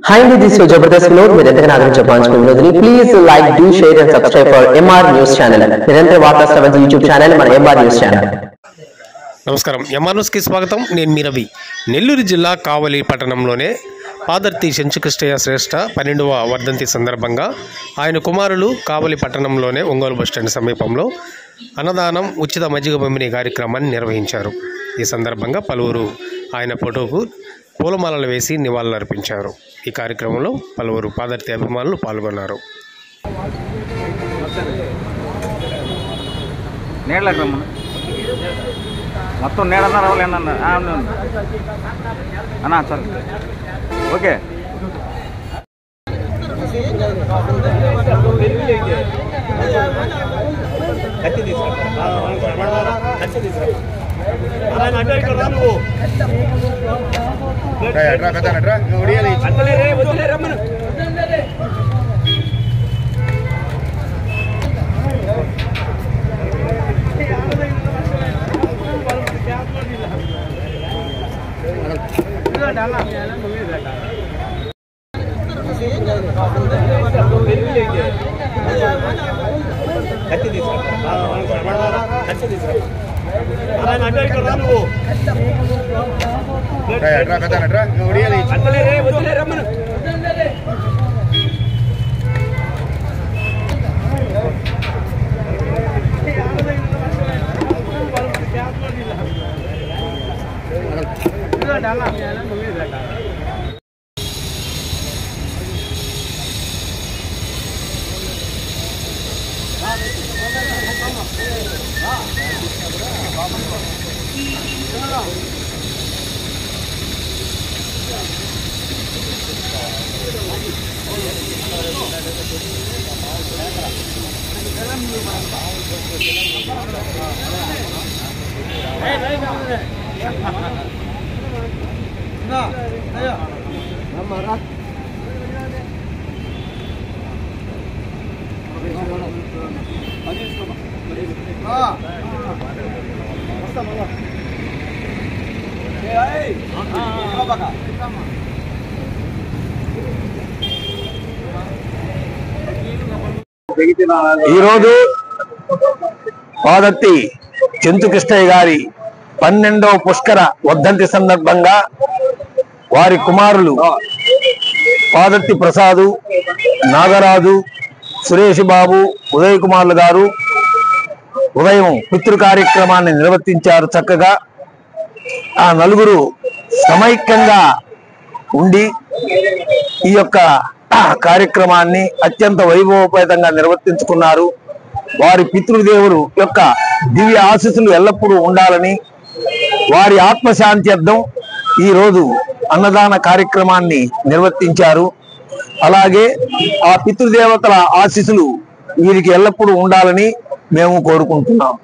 Hi, this is Jabardast Vinod. మీరందరికీ ఆదరించే పాంచ్ Vinodini. Please like, do, share and subscribe for MR News Channel. నిరంతర వార్తా శ్రవణ యూట్యూబ్ ఛానల్ మన MR News Channel. నమస్కారం. MR News కి స్వాగతం. నేను మీ రవి. నెల్లూరు జిల్లా కావలి పట్టణంలోనే పాదర్తి చెంచుకృష్ణయ్య శ్రేష్ఠ 12వ వర్ధంతి సందర్భంగా ఆయన కుమారులు కావలి పట్టణంలోనే ఒంగోలు బస్టాండ్ సమీపంలో అన్నదానం ఉచిత మజ్జిగ పంపిణీ కార్యక్రమాన్ని నిర్వహించారు. ఈ సందర్భంగా పలువురు ఆయన ఫోటోకు పూలమాలలు వేసి నివాళులర్పించారు. ఈ కార్యక్రమంలో పలువురు పాదర్తి అభిమానులు పాల్గొన్నారు. మొత్తం నేడన్నా అన్నా సార్ ఓకే ఈరోజు పాదర్తి చెంచుకృష్ణయ్య గారి 12వ పుష్కర వర్ధంతి సందర్భంగా వారి కుమారులు పాదర్తి ప్రసాదు, నాగరాజు, సురేష్ బాబు, ఉదయ్ కుమార్లు గారు ఉదయం పితృ కార్యక్రమాన్ని నిర్వర్తించారు. చక్కగా ఆ నలుగురు సమైక్యంగా ఉండి ఈ యొక్క కార్యక్రమాన్ని అత్యంత వైభవోపేతంగా నిర్వర్తించుకున్నారు. వారి పితృదేవులు యొక్క దివ్య ఆశీస్సులు ఎల్లప్పుడూ ఉండాలని వారి ఆత్మశాంత్యర్థం ఈరోజు అన్నదాన కార్యక్రమాన్ని నిర్వర్తించారు. అలాగే ఆ పితృదేవతల ఆశీస్సులు వీరికి ఎల్లప్పుడూ ఉండాలని మేము కోరుకుంటున్నాం.